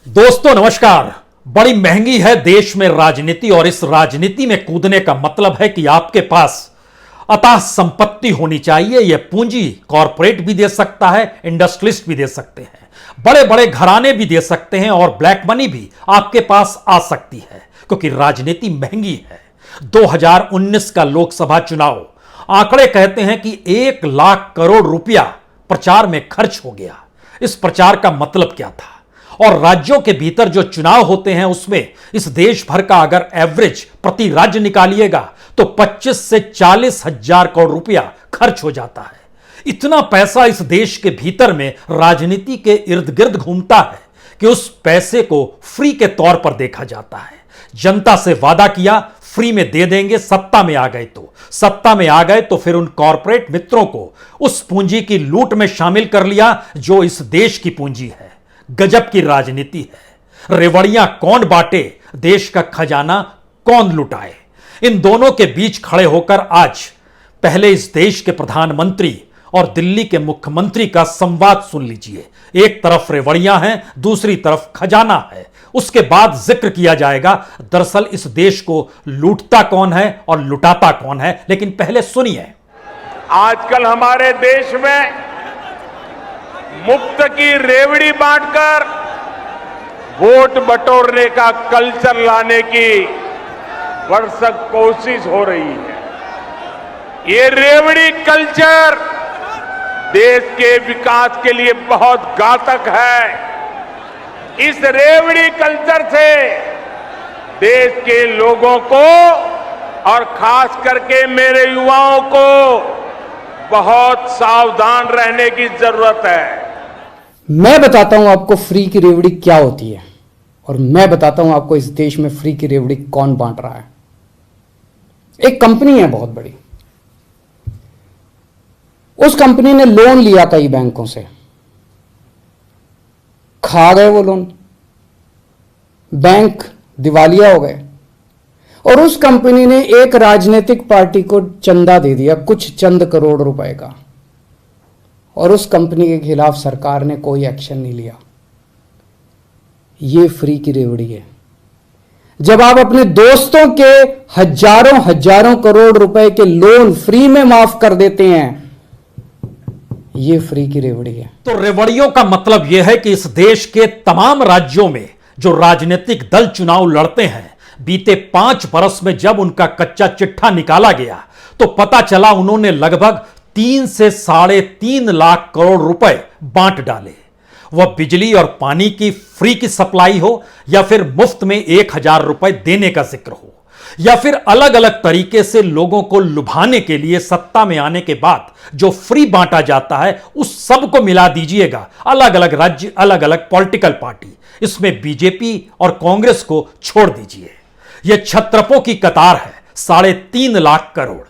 दोस्तों नमस्कार। बड़ी महंगी है देश में राजनीति और इस राजनीति में कूदने का मतलब है कि आपके पास अथाह संपत्ति होनी चाहिए। यह पूंजी कॉरपोरेट भी दे सकता है, इंडस्ट्रियलिस्ट भी दे सकते हैं, बड़े बड़े घराने भी दे सकते हैं और ब्लैक मनी भी आपके पास आ सकती है क्योंकि राजनीति महंगी है। 2019 का लोकसभा चुनाव आंकड़े कहते हैं कि 1 लाख करोड़ रुपया प्रचार में खर्च हो गया। इस प्रचार का मतलब क्या था? और राज्यों के भीतर जो चुनाव होते हैं उसमें इस देश भर का अगर एवरेज प्रति राज्य निकालिएगा तो 25 से 40 हजार करोड़ रुपया खर्च हो जाता है। इतना पैसा इस देश के भीतर में राजनीति के इर्द गिर्द घूमता है कि उस पैसे को फ्री के तौर पर देखा जाता है। जनता से वादा किया फ्री में दे देंगे, सत्ता में आ गए तो फिर उन कॉरपोरेट मित्रों को उस पूंजी की लूट में शामिल कर लिया जो इस देश की पूंजी है। गजब की राजनीति है। रेवड़ियां कौन बांटे, देश का खजाना कौन लुटाए, इन दोनों के बीच खड़े होकर आज पहले इस देश के प्रधानमंत्री और दिल्ली के मुख्यमंत्री का संवाद सुन लीजिए। एक तरफ रेवड़ियां हैं, दूसरी तरफ खजाना है। उसके बाद जिक्र किया जाएगा दरअसल इस देश को लूटता कौन है और लुटाता कौन है। लेकिन पहले सुनिए। आजकल हमारे देश में मुफ्त की रेवड़ी बांटकर वोट बटोरने का कल्चर लाने की भरसक कोशिश हो रही है। ये रेवड़ी कल्चर देश के विकास के लिए बहुत घातक है। इस रेवड़ी कल्चर से देश के लोगों को और खास करके मेरे युवाओं को बहुत सावधान रहने की जरूरत है। मैं बताता हूं आपको फ्री की रेवड़ी क्या होती है और मैं बताता हूं आपको इस देश में फ्री की रेवड़ी कौन बांट रहा है। एक कंपनी है बहुत बड़ी, उस कंपनी ने लोन लिया कई बैंकों से, खा गए वो लोन, बैंक दिवालिया हो गए और उस कंपनी ने एक राजनीतिक पार्टी को चंदा दे दिया, कुछ चंद करोड़ रुपए का, और उस कंपनी के खिलाफ सरकार ने कोई एक्शन नहीं लिया। यह फ्री की रेवड़ी है। जब आप अपने दोस्तों के हजारों करोड़ रुपए के लोन फ्री में माफ कर देते हैं, यह फ्री की रेवड़ी है। तो रेवड़ियों का मतलब यह है कि इस देश के तमाम राज्यों में जो राजनीतिक दल चुनाव लड़ते हैं, बीते 5 बरस में जब उनका कच्चा चिट्ठा निकाला गया तो पता चला उन्होंने लगभग 3 से 3.5 लाख करोड़ रुपए बांट डाले। वह बिजली और पानी की फ्री की सप्लाई हो या फिर मुफ्त में 1,000 रुपए देने का जिक्र हो या फिर अलग अलग तरीके से लोगों को लुभाने के लिए सत्ता में आने के बाद जो फ्री बांटा जाता है उस सब को मिला दीजिएगा। अलग अलग राज्य, अलग अलग पॉलिटिकल पार्टी, इसमें बीजेपी और कांग्रेस को छोड़ दीजिए। यह छत्रपों की कतार है। 3.5 लाख करोड़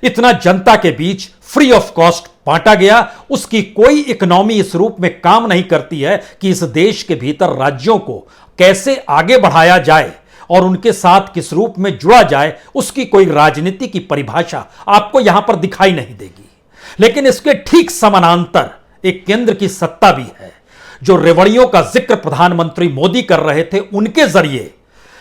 इतना जनता के बीच फ्री ऑफ कॉस्ट बांटा गया। उसकी कोई इकोनॉमी इस रूप में काम नहीं करती है कि इस देश के भीतर राज्यों को कैसे आगे बढ़ाया जाए और उनके साथ किस रूप में जुड़ा जाए, उसकी कोई राजनीति की परिभाषा आपको यहां पर दिखाई नहीं देगी। लेकिन इसके ठीक समानांतर एक केंद्र की सत्ता भी है। जो रेवड़ियों का जिक्र प्रधानमंत्री मोदी कर रहे थे, उनके जरिए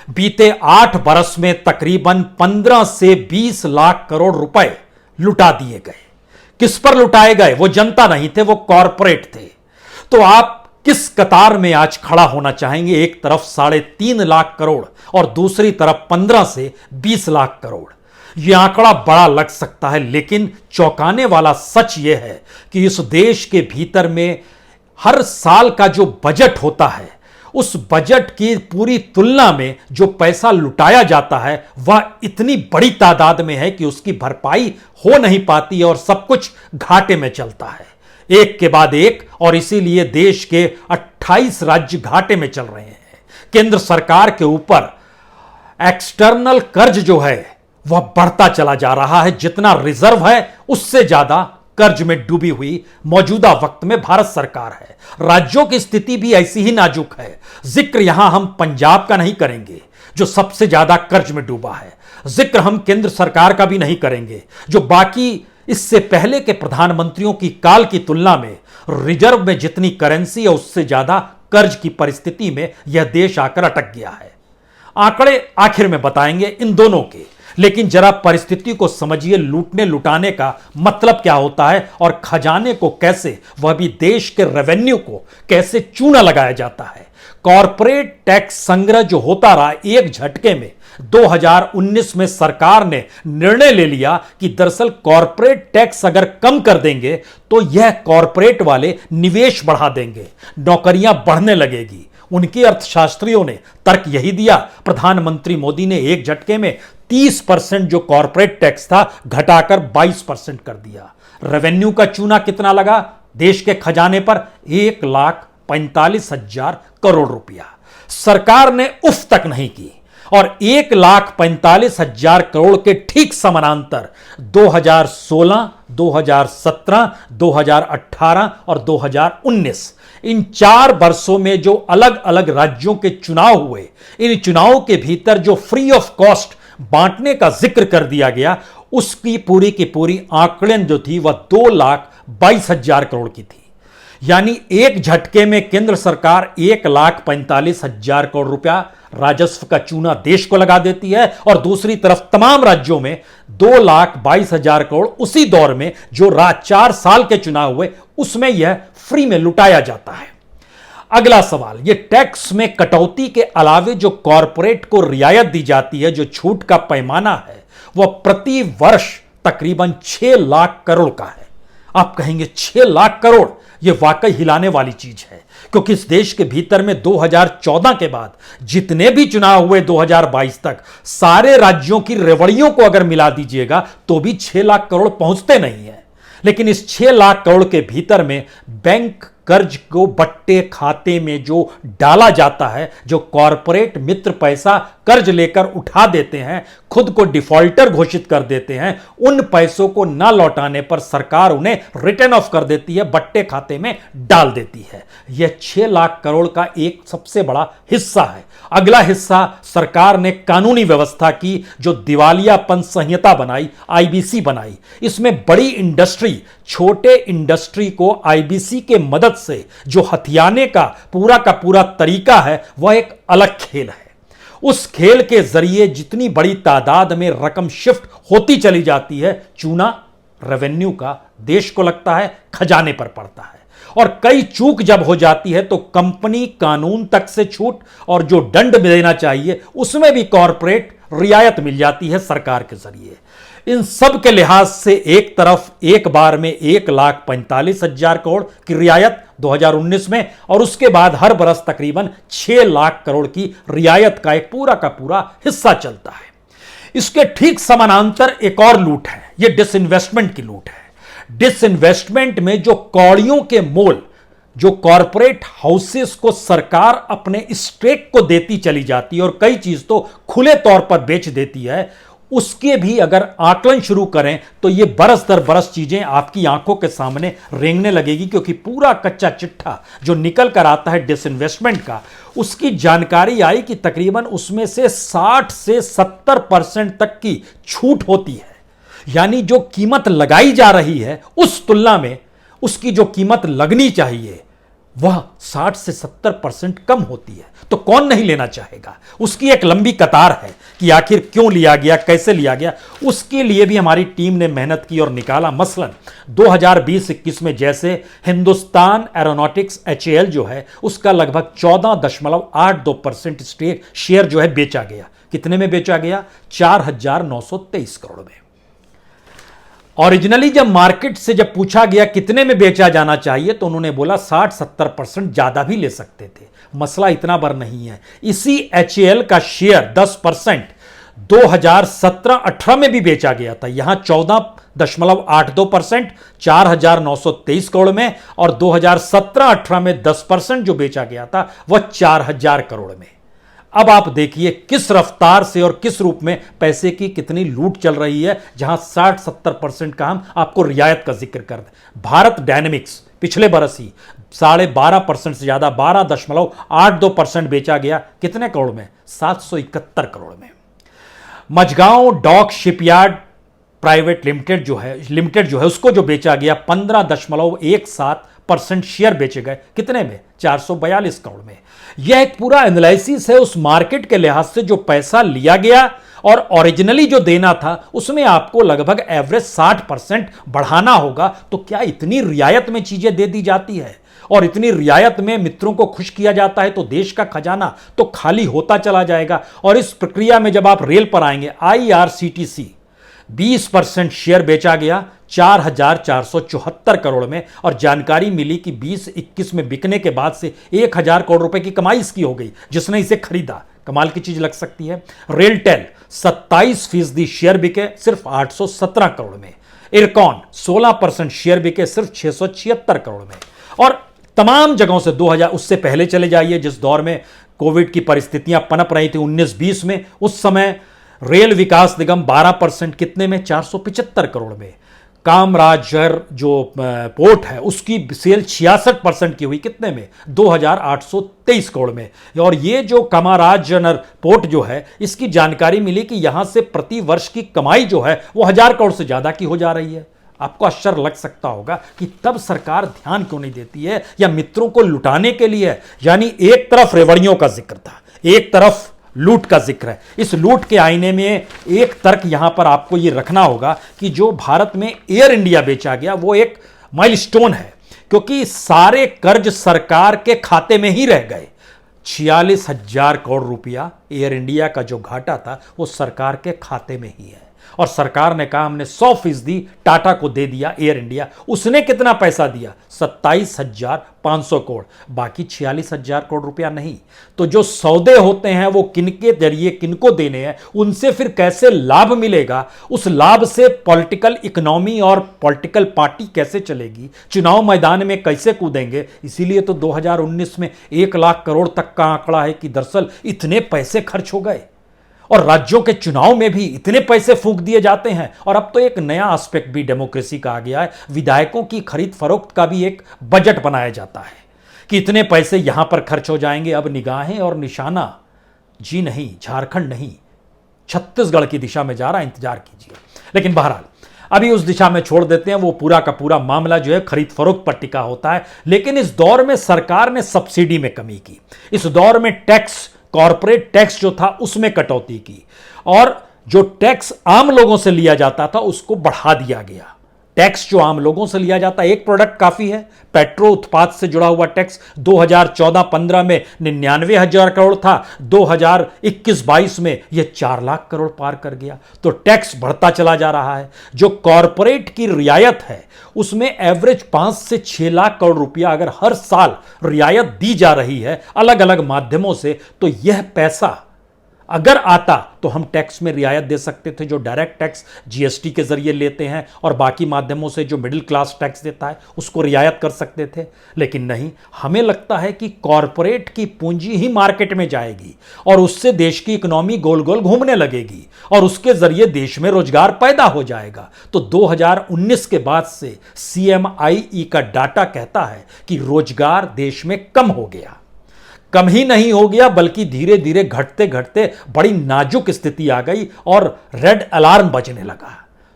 बीते 8 बरस में तकरीबन 15 से 20 लाख करोड़ रुपए लुटा दिए गए। किस पर लुटाए गए? वो जनता नहीं थे, वो कॉरपोरेट थे। तो आप किस कतार में आज खड़ा होना चाहेंगे? एक तरफ 3.5 लाख करोड़ और दूसरी तरफ 15 से 20 लाख करोड़। यह आंकड़ा बड़ा लग सकता है, लेकिन चौंकाने वाला सच यह है कि इस देश के भीतर में हर साल का जो बजट होता है, उस बजट की पूरी तुलना में जो पैसा लुटाया जाता है वह इतनी बड़ी तादाद में है कि उसकी भरपाई हो नहीं पाती और सब कुछ घाटे में चलता है, एक के बाद एक। और इसीलिए देश के 28 राज्य घाटे में चल रहे हैं। केंद्र सरकार के ऊपर एक्सटर्नल कर्ज जो है वह बढ़ता चला जा रहा है। जितना रिजर्व है उससे ज्यादा कर्ज में डूबी हुई मौजूदा वक्त में भारत सरकार है। राज्यों की स्थिति भी ऐसी ही नाजुक है। जिक्र यहां हम पंजाब का नहीं करेंगे जो सबसे ज्यादा कर्ज में डूबा है, जिक्र हम केंद्र सरकार का भी नहीं करेंगे जो बाकी इससे पहले के प्रधानमंत्रियों की काल की तुलना में रिजर्व में जितनी करेंसी है उससे ज्यादा कर्ज की परिस्थिति में यह देश आकर अटक गया है। आंकड़े आखिर में बताएंगे इन दोनों के, लेकिन जरा परिस्थिति को समझिए। लूटने लुटाने का मतलब क्या होता है और खजाने को कैसे, वह भी देश के रेवेन्यू को कैसे चूना लगाया जाता है। कॉरपोरेट टैक्स संग्रह जो होता रहा, एक झटके में 2019 में सरकार ने निर्णय ले लिया कि दरअसल कॉरपोरेट टैक्स अगर कम कर देंगे तो यह कॉरपोरेट वाले निवेश बढ़ा देंगे, नौकरियां बढ़ने लगेगी। उनके अर्थशास्त्रियों ने तर्क यही दिया। प्रधानमंत्री मोदी ने एक झटके में 30% जो कॉरपोरेट टैक्स था घटाकर 22% कर दिया। रेवेन्यू का चूना कितना लगा देश के खजाने पर? 1,45,000 करोड़ रुपया। सरकार ने उफ तक नहीं की और 1,45,000 करोड़ के ठीक समानांतर 2016, 2017, 2018 और 2019 इन 4 वर्षों में जो अलग अलग राज्यों के चुनाव हुए, इन चुनावों के भीतर जो फ्री ऑफ कॉस्ट बांटने का जिक्र कर दिया गया, उसकी पूरी की पूरी आंकड़न जो थी वह 2,22,000 करोड़ की थी। यानी एक झटके में केंद्र सरकार 1,45,000 करोड़ रुपया राजस्व का चूना देश को लगा देती है और दूसरी तरफ तमाम राज्यों में 2,22,000 करोड़ उसी दौर में जो 4 साल के चुनाव हुए उसमें यह फ्री में लुटाया जाता है। अगला सवाल, यह टैक्स में कटौती के अलावे जो कॉरपोरेट को रियायत दी जाती है, जो छूट का पैमाना है, वह प्रति वर्ष तकरीबन 6 लाख करोड़ का है। आप कहेंगे 6 लाख करोड़, यह वाकई हिलाने वाली चीज है, क्योंकि इस देश के भीतर में 2014 के बाद जितने भी चुनाव हुए 2022 तक, सारे राज्यों की रेवड़ियों को अगर मिला दीजिएगा तो भी 6 लाख करोड़ पहुंचते नहीं है। लेकिन इस 6 लाख करोड़ के भीतर में बैंक कर्ज को बट्टे खाते में जो डाला जाता है, जो कॉरपोरेट मित्र पैसा कर्ज लेकर उठा देते हैं, खुद को डिफॉल्टर घोषित कर देते हैं, उन पैसों को ना लौटाने पर सरकार उन्हें रिटर्न ऑफ कर देती है, बट्टे खाते में डाल देती है। यह 6 लाख करोड़ का एक सबसे बड़ा हिस्सा है। अगला हिस्सा सरकार ने कानूनी व्यवस्था की, जो दिवालियापन संहिता बनाई, आईबीसी बनाई। इसमें बड़ी इंडस्ट्री, छोटे इंडस्ट्री को आईबीसी के मदद से जो हथियाने का पूरा तरीका है, वह एक अलग खेल है। उस खेल के जरिए जितनी बड़ी तादाद में रकम शिफ्ट होती चली जाती है, चूना रेवेन्यू का देश को लगता है, खजाने पर पड़ता है। और कई चूक जब हो जाती है तो कंपनी कानून तक से छूट और जो दंड देना चाहिए उसमें भी कॉरपोरेट रियायत मिल जाती है सरकार के जरिए। इन सब के लिहाज से एक तरफ एक बार में 1,45,000 करोड़ की रियायत 2019 में, और उसके बाद हर बरस तकरीबन 6 लाख करोड़ की रियायत का एक पूरा हिस्सा चलता है। इसके ठीक समानांतर एक और लूट है, यह डिसइन्वेस्टमेंट की लूट है। डिसइन्वेस्टमेंट में जो कौड़ियों के मोल जो कॉरपोरेट हाउसेस को सरकार अपने स्टेक को देती चली जाती है और कई चीज तो खुले तौर पर बेच देती है, उसके भी अगर आकलन शुरू करें तो ये बरस दर बरस चीजें आपकी आंखों के सामने रेंगने लगेगी, क्योंकि पूरा कच्चा चिट्ठा जो निकल कर आता है डिसइन्वेस्टमेंट का, उसकी जानकारी आई कि तकरीबन उसमें से 60 से 70% तक की छूट होती है। यानी जो कीमत लगाई जा रही है उस तुलना में उसकी जो कीमत लगनी चाहिए वह 60 से 70% कम होती है। तो कौन नहीं लेना चाहेगा? उसकी एक लंबी कतार है कि आखिर क्यों लिया गया, कैसे लिया गया। उसके लिए भी हमारी टीम ने मेहनत की और निकाला। मसलन 2020-21 में जैसे हिंदुस्तान एरोनॉटिक्स HAL जो है उसका लगभग 14.82% शेयर जो है बेचा गया। कितने में बेचा गया? 4,923 करोड़ में। ओरिजिनली जब मार्केट से जब पूछा गया कितने में बेचा जाना चाहिए तो उन्होंने बोला 60-70% ज्यादा भी ले सकते थे। मसला इतना बर नहीं है। इसी HAL का शेयर 10% 2017-18 में भी बेचा गया था। यहां 14.82% 4,923 करोड़ में, और 2017-18 में 10% जो बेचा गया था वह 4,000 करोड़ में। अब आप देखिए किस रफ्तार से और किस रूप में पैसे की कितनी लूट चल रही है, जहां 60-70% का हम आपको रियायत का जिक्र कर दें। भारत डायनेमिक्स पिछले बरस ही 12.5% से ज्यादा 12.82% बेचा गया। कितने करोड़ में? 771 करोड़ में। Mazagon dock shipyard private limited जो है उसको जो बेचा गया 15.17 4% शेयर बेचे गए। कितने में? 442 करोड़ में। यह एक पूरा एनालिसिस है उस मार्केट के लिहाज से जो पैसा लिया गया और ओरिजिनली जो देना था उसमें आपको लगभग एवरेज 60% बढ़ाना होगा। तो क्या इतनी रियायत में चीजें दे दी जाती है और इतनी रियायत में मित्रों को खुश किया जाता है तो देश का खजाना तो खाली होता चला जाएगा। और इस प्रक्रिया में जब आप रेल पर आएंगे, IRCTC 20% शेयर बेचा गया 4,474 करोड़ में और जानकारी मिली कि 20-21 में बिकने के बाद से 1,000 करोड़ रुपए की कमाई इसकी हो गई जिसने इसे खरीदा। कमाल की चीज लग सकती है। रेलटेल 27% शेयर बिके सिर्फ 817 करोड़ में। इरकॉन 16% शेयर बिके सिर्फ 676 करोड़ में। और तमाम जगहों से 2000 उससे पहले चले जाइए जिस दौर में कोविड की परिस्थितियां पनप रही थी 19-20 में, उस समय रेल विकास निगम 12% कितने में? 475 करोड़ में। कामराजर जो पोर्ट है उसकी सेल 66% की हुई कितने में? 2,823 करोड़ में। और ये जो कामराजनर पोर्ट जो है इसकी जानकारी मिली कि यहां से प्रति वर्ष की कमाई जो है वो 1,000 करोड़ से ज्यादा की हो जा रही है। आपको आश्चर्य लग सकता होगा कि तब सरकार ध्यान क्यों नहीं देती है या मित्रों को लुटाने के लिए। यानी एक तरफ रेवड़ियों का जिक्र था, एक तरफ लूट का जिक्र है। इस लूट के आईने में एक तर्क यहां पर आपको यह रखना होगा कि जो भारत में एयर इंडिया बेचा गया वो एक माइलस्टोन है, क्योंकि सारे कर्ज सरकार के खाते में ही रह गए। 46,000 करोड़ रुपया एयर इंडिया का जो घाटा था वो सरकार के खाते में ही है। और सरकार ने कहा हमने 100% टाटा को दे दिया एयर इंडिया। उसने कितना पैसा दिया? 27,500 करोड़, बाकी 46,000 करोड़ रुपया नहीं। तो जो सौदे होते हैं वो किनके जरिए किनको देने हैं, उनसे फिर कैसे लाभ मिलेगा, उस लाभ से पॉलिटिकल इकोनॉमी और पॉलिटिकल पार्टी कैसे चलेगी, चुनाव मैदान में कैसे कूदेंगे। इसीलिए तो 2019 में 1 लाख करोड़ तक का आंकड़ा है कि दरअसल इतने पैसे खर्च हो गए और राज्यों के चुनाव में भी इतने पैसे फूंक दिए जाते हैं। और अब तो एक नया एस्पेक्ट भी डेमोक्रेसी का आ गया है, विधायकों की खरीद फरोख्त का भी एक बजट बनाया जाता है कि इतने पैसे यहां पर खर्च हो जाएंगे। अब निगाहें और निशाना जी नहीं, झारखंड नहीं, छत्तीसगढ़ की दिशा में जा रहा है, इंतजार कीजिए। लेकिन बहरहाल अभी उस दिशा में छोड़ देते हैं, वो पूरा का पूरा मामला जो है खरीद फरोख्त पर टिका होता है। लेकिन इस दौर में सरकार ने सब्सिडी में कमी की, इस दौर में टैक्स, कॉर्पोरेट टैक्स जो था उसमें कटौती की और जो टैक्स आम लोगों से लिया जाता था उसको बढ़ा दिया गया। टैक्स जो आम लोगों से लिया जाता है, एक प्रोडक्ट काफी है, पेट्रो उत्पाद से जुड़ा हुआ टैक्स 2014-15 में 99,000 करोड़ था, 2021-22 में यह 4 लाख करोड़ पार कर गया। तो टैक्स बढ़ता चला जा रहा है। जो कॉर्पोरेट की रियायत है उसमें एवरेज 5 से 6 लाख करोड़ रुपया अगर हर साल रियायत दी जा रही है अलग अलग माध्यमों से, तो यह पैसा अगर आता तो हम टैक्स में रियायत दे सकते थे, जो डायरेक्ट टैक्स जीएसटी के जरिए लेते हैं और बाकी माध्यमों से जो मिडिल क्लास टैक्स देता है उसको रियायत कर सकते थे। लेकिन नहीं, हमें लगता है कि कॉरपोरेट की पूंजी ही मार्केट में जाएगी और उससे देश की इकोनॉमी गोल गोल घूमने लगेगी और उसके जरिए देश में रोजगार पैदा हो जाएगा। तो 2019 के बाद से CMIE का डाटा कहता है कि रोजगार देश में कम हो गया। कम ही नहीं हो गया बल्कि धीरे धीरे घटते घटते बड़ी नाजुक स्थिति आ गई और रेड अलार्म बजने लगा।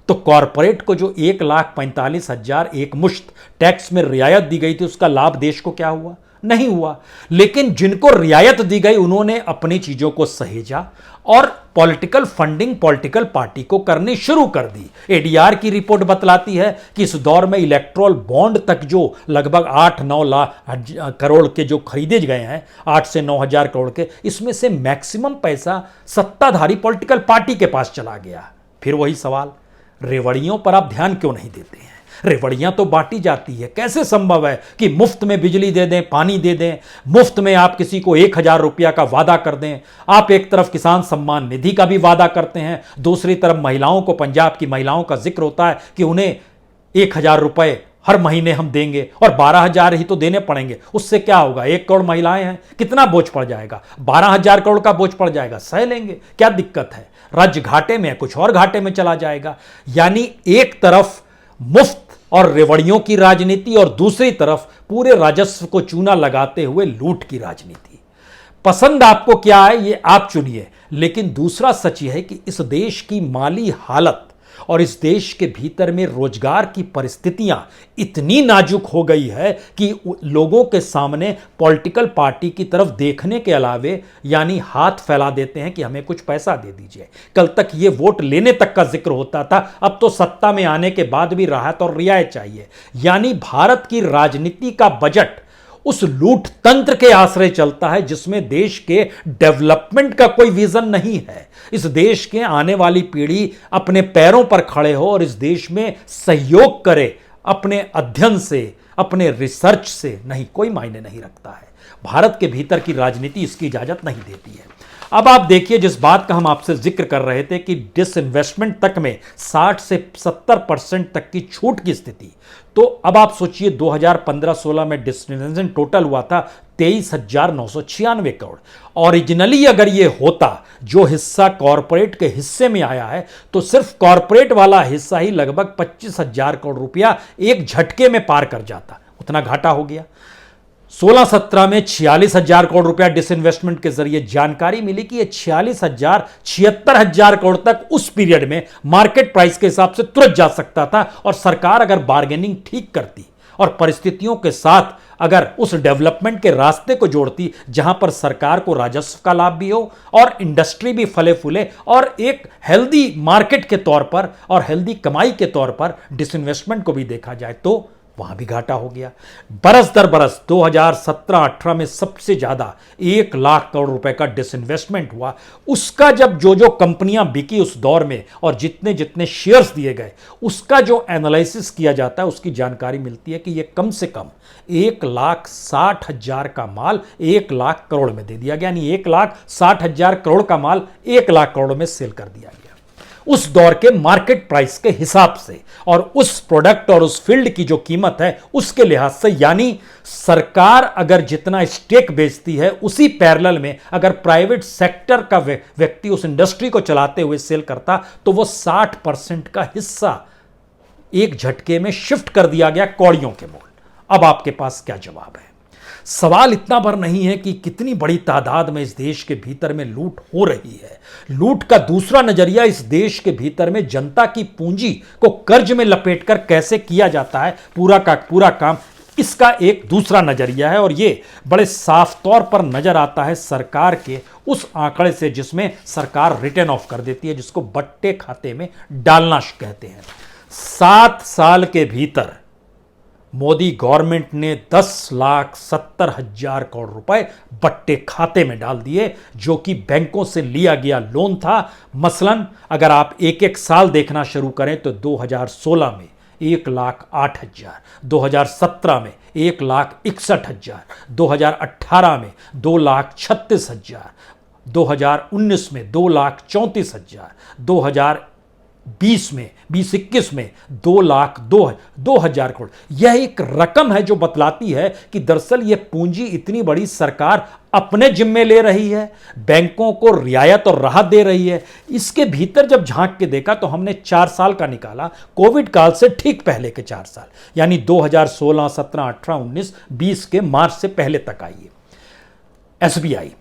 तो कॉरपोरेट को जो 1,45,000 एक मुश्त टैक्स में रियायत दी गई थी उसका लाभ देश को क्या हुआ? नहीं हुआ। लेकिन जिनको रियायत दी गई उन्होंने अपनी चीजों को सहेजा और पॉलिटिकल फंडिंग पॉलिटिकल पार्टी को करनी शुरू कर दी। ADR की रिपोर्ट बतलाती है कि इस दौर में इलेक्ट्रोल बॉन्ड तक जो लगभग 8-9 लाख करोड़ के जो खरीदे गए हैं, 8 से 9,000 करोड़ के, इसमें से मैक्सिमम पैसा सत्ताधारी पॉलिटिकल पार्टी के पास चला गया। फिर वही सवाल, रेवड़ियों पर आप ध्यान क्यों नहीं देते हैं? रेवड़ियां तो बांटी जाती है। कैसे संभव है कि मुफ्त में बिजली दे दें, पानी दे दें, मुफ्त में आप किसी को 1,000 रुपया का वादा कर दें। आप एक तरफ किसान सम्मान निधि का भी वादा करते हैं, दूसरी तरफ महिलाओं को, पंजाब की महिलाओं का जिक्र होता है कि उन्हें 1,000 रुपए हर महीने हम देंगे और 12,000 ही तो देने पड़ेंगे। उससे क्या होगा? 1 करोड़ महिलाएं हैं, कितना बोझ पड़ जाएगा? 12,000 करोड़ का बोझ पड़ जाएगा, सह लेंगे, क्या दिक्कत है? राज्य घाटे में, कुछ और घाटे में चला जाएगा। यानी एक तरफ मुफ्त और रेवड़ियों की राजनीति और दूसरी तरफ पूरे राजस्व को चूना लगाते हुए लूट की राजनीति। पसंद आपको क्या है ये आप चुनिए, लेकिन दूसरा सच यह है कि इस देश की माली हालत और इस देश के भीतर में रोजगार की परिस्थितियां इतनी नाजुक हो गई है कि लोगों के सामने पॉलिटिकल पार्टी की तरफ देखने के अलावे यानी हाथ फैला देते हैं कि हमें कुछ पैसा दे दीजिए। कल तक ये वोट लेने तक का जिक्र होता था, अब तो सत्ता में आने के बाद भी राहत और रियायत चाहिए। यानी भारत की राजनीति का बजट उस लूट तंत्र के आश्रय चलता है जिसमें देश के डेवलपमेंट का कोई विजन नहीं है। इस देश के आने वाली पीढ़ी अपने पैरों पर खड़े हो और इस देश में सहयोग करे अपने अध्ययन से, अपने रिसर्च से, नहीं, कोई मायने नहीं रखता है। भारत के भीतर की राजनीति इसकी इजाजत नहीं देती है। अब आप देखिए, जिस बात का हम आपसे जिक्र कर रहे थे कि डिसइन्वेस्टमेंट तक में 60 से 70% तक की छूट की स्थिति, तो अब आप सोचिए 2015-16 में डिसइन्वेस्टमेंट टोटल हुआ था 23,996 करोड़। ओरिजिनली अगर ये होता, जो हिस्सा कॉरपोरेट के हिस्से में आया है, तो सिर्फ कॉरपोरेट वाला हिस्सा ही लगभग 25,000 करोड़ रुपया एक झटके में पार कर जाता। उतना घाटा हो गया। 16-17 में 46,000 करोड़ रुपया डिसइन्वेस्टमेंट के जरिए जानकारी मिली कि ये 76,000 करोड़ तक उस पीरियड में मार्केट प्राइस के हिसाब से तुरंत जा सकता था। और सरकार अगर बार्गेनिंग ठीक करती और परिस्थितियों के साथ अगर उस डेवलपमेंट के रास्ते को जोड़ती जहां पर सरकार को राजस्व का लाभ भी हो और इंडस्ट्री भी फले फूले और एक हेल्दी मार्केट के तौर पर और हेल्दी कमाई के तौर पर डिसइन्वेस्टमेंट को भी देखा जाए, तो वहां भी घाटा हो गया। बरस दर बरस 2017-18 में सबसे ज्यादा 1 लाख करोड़ रुपए का डिसइन्वेस्टमेंट हुआ। उसका जब जो कंपनियां बिकी उस दौर में और जितने जितने शेयर्स दिए गए, उसका जो एनालिसिस किया जाता है, उसकी जानकारी मिलती है कि यह कम से कम 1,60,000 का माल 1 लाख करोड़ में दे दिया गया। यानी 1,60,000 करोड़ का माल 1 लाख करोड़ में सेल कर दिया गया उस दौर के मार्केट प्राइस के हिसाब से और उस प्रोडक्ट और उस फील्ड की जो कीमत है उसके लिहाज से। यानी सरकार अगर जितना स्टेक बेचती है, उसी पैरेलल में अगर प्राइवेट सेक्टर का व्यक्ति उस इंडस्ट्री को चलाते हुए सेल करता, तो वो 60% का हिस्सा एक झटके में शिफ्ट कर दिया गया कौड़ियों के मोल। अब आपके पास क्या जवाब है? सवाल इतना भर नहीं है कि कितनी बड़ी तादाद में इस देश के भीतर में लूट हो रही है। लूट का दूसरा नजरिया इस देश के भीतर में जनता की पूंजी को कर्ज में लपेटकर कैसे किया जाता है पूरा का पूरा काम, इसका एक दूसरा नजरिया है। और यह बड़े साफ तौर पर नजर आता है सरकार के उस आंकड़े से जिसमें सरकार रिटर्न ऑफ कर देती है, जिसको बट्टे खाते में डालना कहते हैं। 7 साल के भीतर मोदी गवर्नमेंट ने 10,70,000 करोड़ रुपए बट्टे खाते में डाल दिए, जो कि बैंकों से लिया गया लोन था। मसलन अगर आप एक साल देखना शुरू करें तो 2016 में 1,08,000, 2017 में 1,61,000, 2018 में 2,36,000, 2019 में 2,34,000, 2020 में 2021 में 2,02,000 करोड़। यह एक रकम है जो बतलाती है कि दरअसल यह पूंजी इतनी बड़ी सरकार अपने जिम्मे ले रही है, बैंकों को रियायत और राहत दे रही है। इसके भीतर जब झांक के देखा तो हमने 4 साल का निकाला, कोविड काल से ठीक पहले के 4 साल, यानी 2016, 17, 18, 19, 20 के मार्च से पहले तक आइए। एसबीआई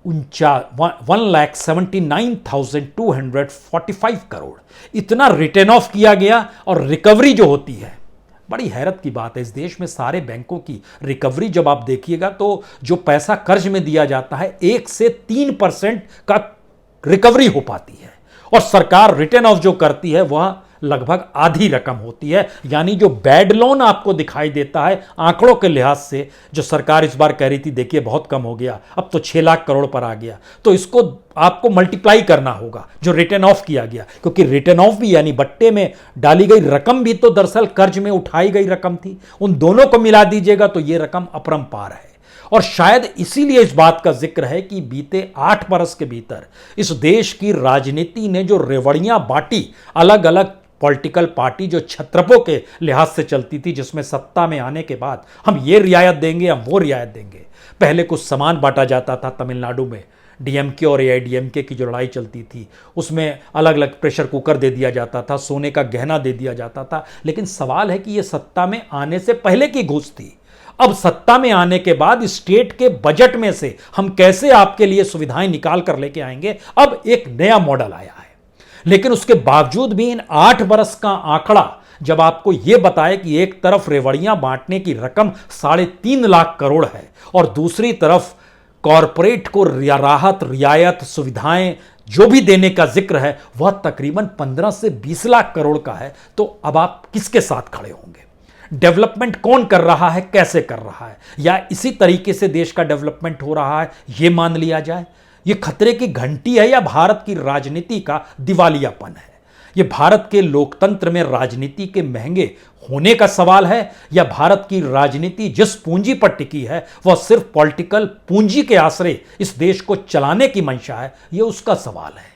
1,79,245 करोड़ इतना रिटर्न ऑफ किया गया। और रिकवरी जो होती है, बड़ी हैरत की बात है, इस देश में सारे बैंकों की रिकवरी जब आप देखिएगा तो जो पैसा कर्ज में दिया जाता है 1 से 3% का रिकवरी हो पाती है, और सरकार रिटर्न ऑफ जो करती है वह लगभग आधी रकम होती है। यानी जो बैड लोन आपको दिखाई देता है आंकड़ों के लिहाज से, जो सरकार इस बार कह रही थी देखिए बहुत कम हो गया, अब तो 6 लाख करोड़ पर आ गया, तो इसको आपको मल्टीप्लाई करना होगा जो रिटर्न ऑफ किया गया, क्योंकि रिटर्न ऑफ भी यानी बट्टे में डाली गई रकम भी तो दरअसल कर्ज में उठाई गई रकम थी। उन दोनों को मिला दीजिएगा तो यह रकम अपरंपार है। और शायद इसीलिए इस बात का जिक्र है कि बीते 8 बरस के भीतर इस देश की राजनीति ने जो रेवड़ियां बांटी, अलग अलग पॉलिटिकल पार्टी जो छत्रपों के लिहाज से चलती थी, जिसमें सत्ता में आने के बाद हम ये रियायत देंगे, हम वो रियायत देंगे। पहले कुछ सामान बांटा जाता था तमिलनाडु में, डीएमके और एआईडीएमके की जो लड़ाई चलती थी उसमें अलग अलग प्रेशर कुकर दे दिया जाता था, सोने का गहना दे दिया जाता था। लेकिन सवाल है कि ये सत्ता में आने से पहले की घूस थी। अब सत्ता में आने के बाद स्टेट के बजट में से हम कैसे आपके लिए सुविधाएं निकाल कर लेके आएंगे, अब एक नया मॉडल आया है। लेकिन उसके बावजूद भी इन 8 बरस का आंकड़ा जब आपको यह बताए कि एक तरफ रेवड़ियां बांटने की रकम 3.5 लाख करोड़ है और दूसरी तरफ कॉरपोरेट को राहत, रियायत, सुविधाएं जो भी देने का जिक्र है वह तकरीबन 15 से 20 लाख करोड़ का है, तो अब आप किसके साथ खड़े होंगे? डेवलपमेंट कौन कर रहा है, कैसे कर रहा है, या इसी तरीके से देश का डेवलपमेंट हो रहा है यह मान लिया जाए? यह खतरे की घंटी है या भारत की राजनीति का दिवालियापन है? यह भारत के लोकतंत्र में राजनीति के महंगे होने का सवाल है या भारत की राजनीति जिस पूंजी पर टिकी है वह सिर्फ पॉलिटिकल पूंजी के आश्रय इस देश को चलाने की मंशा है, यह उसका सवाल है।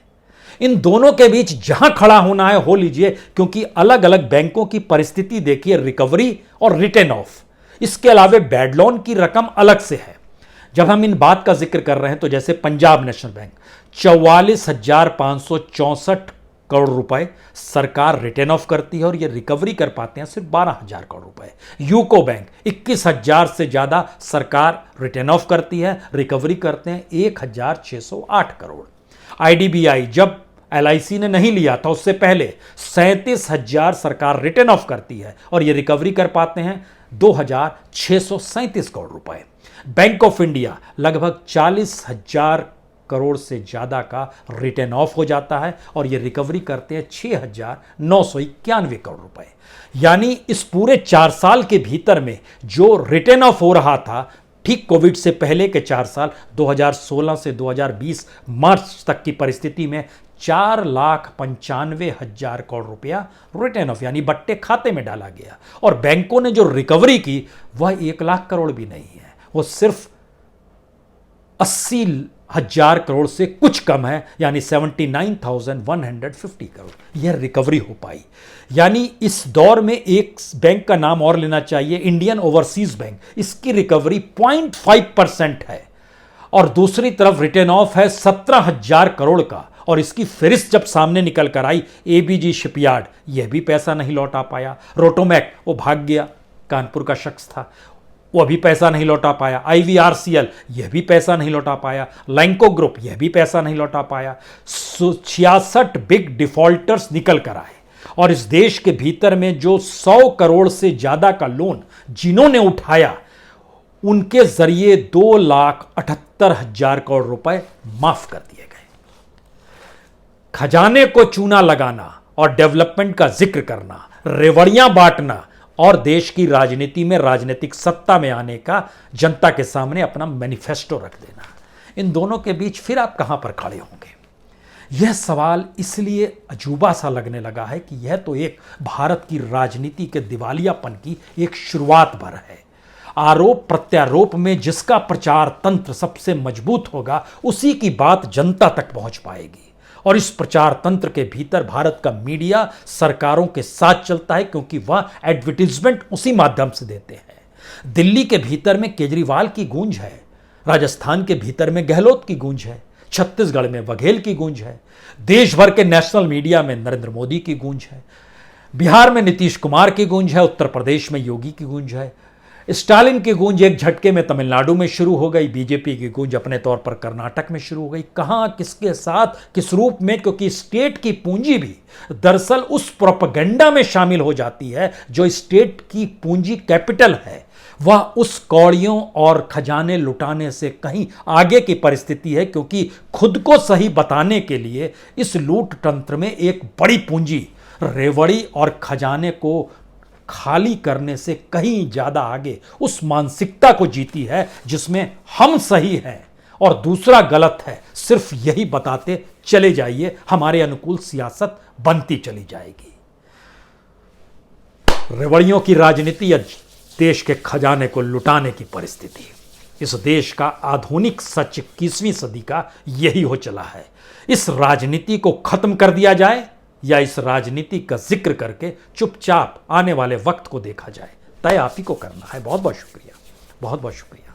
इन दोनों के बीच जहां खड़ा होना है हो लीजिए, क्योंकि अलग अलग बैंकों की परिस्थिति देखिए, रिकवरी और रिटर्न ऑफ, इसके अलावे बैड लोन की रकम अलग से है। जब हम इन बात का जिक्र कर रहे हैं तो जैसे पंजाब नेशनल बैंक 44,564 करोड़ रुपए सरकार रिटर्न ऑफ करती है और ये रिकवरी कर पाते हैं सिर्फ 12,000 करोड़ रुपए। यूको बैंक 21,000 से ज्यादा सरकार रिटर्न ऑफ करती है, रिकवरी करते हैं 1,608 करोड़। आईडीबीआई जब एलआईसी ने नहीं लिया था उससे पहले 37,000 सरकार रिटर्न ऑफ करती है और ये रिकवरी कर पाते हैं 2,637 करोड़ रुपए। बैंक ऑफ इंडिया लगभग 40,000 करोड़ से ज्यादा का रिटर्न ऑफ हो जाता है और ये रिकवरी करते हैं 6,991 करोड़ रुपए। यानी इस पूरे 4 साल के भीतर में जो रिटर्न ऑफ हो रहा था, ठीक कोविड से पहले के 4 साल 2016 से 2020 मार्च तक की परिस्थिति में 4,95,000 करोड़ रुपया रिटर्न ऑफ यानी बट्टे खाते में डाला गया। और बैंकों ने जो रिकवरी की वह 1 लाख करोड़ भी नहीं है, वो सिर्फ 80,000 करोड़ से कुछ कम है, यानी 79,150 करोड़ यह रिकवरी हो पाई। यानी इस दौर में एक बैंक का नाम और लेना चाहिए, इंडियन ओवरसीज बैंक, इसकी रिकवरी 0.5% है और दूसरी तरफ रिटर्न ऑफ है 17,000 करोड़ का। और इसकी फिरिस्त जब सामने निकल कर आई, एबीजी शिपयार्ड यह भी पैसा नहीं लौटा पाया, रोटोमैक वो भाग गया, कानपुर का शख्स था, वो भी पैसा नहीं लौटा पाया, आईवीआरसीएल यह भी पैसा नहीं लौटा पाया, लैंको ग्रुप यह भी पैसा नहीं लौटा पाया। 66 बिग डिफॉल्टर्स निकल कर आए और इस देश के भीतर में जो 100 करोड़ से ज्यादा का लोन जिन्होंने उठाया उनके जरिए 2,78,000 करोड़ रुपए माफ कर दिए गए। खजाने को चूना लगाना और डेवलपमेंट का जिक्र करना, रेवड़ियां बांटना और देश की राजनीति में राजनीतिक सत्ता में आने का जनता के सामने अपना मैनिफेस्टो रख देना, इन दोनों के बीच फिर आप कहां पर खड़े होंगे? यह सवाल इसलिए अजूबा सा लगने लगा है कि यह तो एक भारत की राजनीति के दिवालियापन की एक शुरुआत भर है। आरोप प्रत्यारोप में जिसका प्रचार तंत्र सबसे मजबूत होगा उसी की बात जनता तक पहुंच पाएगी। और इस प्रचार तंत्र के भीतर भारत का मीडिया सरकारों के साथ चलता है क्योंकि वह एडवर्टीजमेंट उसी माध्यम से देते हैं। दिल्ली के भीतर में केजरीवाल की गूंज है, राजस्थान के भीतर में गहलोत की गूंज है, छत्तीसगढ़ में बघेल की गूंज है, देश भर के नेशनल मीडिया में नरेंद्र मोदी की गूंज है, बिहार में नीतीश कुमार की गूंज है, उत्तर प्रदेश में योगी की गूंज है, स्टालिन की गूंज एक झटके में तमिलनाडु में शुरू हो गई, बीजेपी की गूंज अपने तौर पर कर्नाटक में शुरू हो गई। कहां, किसके साथ, किस रूप में? क्योंकि स्टेट की पूंजी भी दरअसल उस प्रोपेगेंडा में शामिल हो जाती है जो स्टेट की पूंजी कैपिटल है, वह उस कौड़ियों और खजाने लुटाने से कहीं आगे की परिस्थिति है, क्योंकि खुद को सही बताने के लिए इस लूट तंत्र में एक बड़ी पूंजी रेवड़ी और खजाने को खाली करने से कहीं ज्यादा आगे उस मानसिकता को जीती है जिसमें हम सही हैं और दूसरा गलत है, सिर्फ यही बताते चले जाइए, हमारे अनुकूल सियासत बनती चली जाएगी। रेवड़ियों की राजनीति या देश के खजाने को लुटाने की परिस्थिति, इस देश का आधुनिक सच 21वीं सदी का यही हो चला है। इस राजनीति को खत्म कर दिया जाए या इस राजनीति का जिक्र करके चुपचाप आने वाले वक्त को देखा जाए, तय आप ही को करना है। बहुत बहुत शुक्रिया, बहुत बहुत शुक्रिया।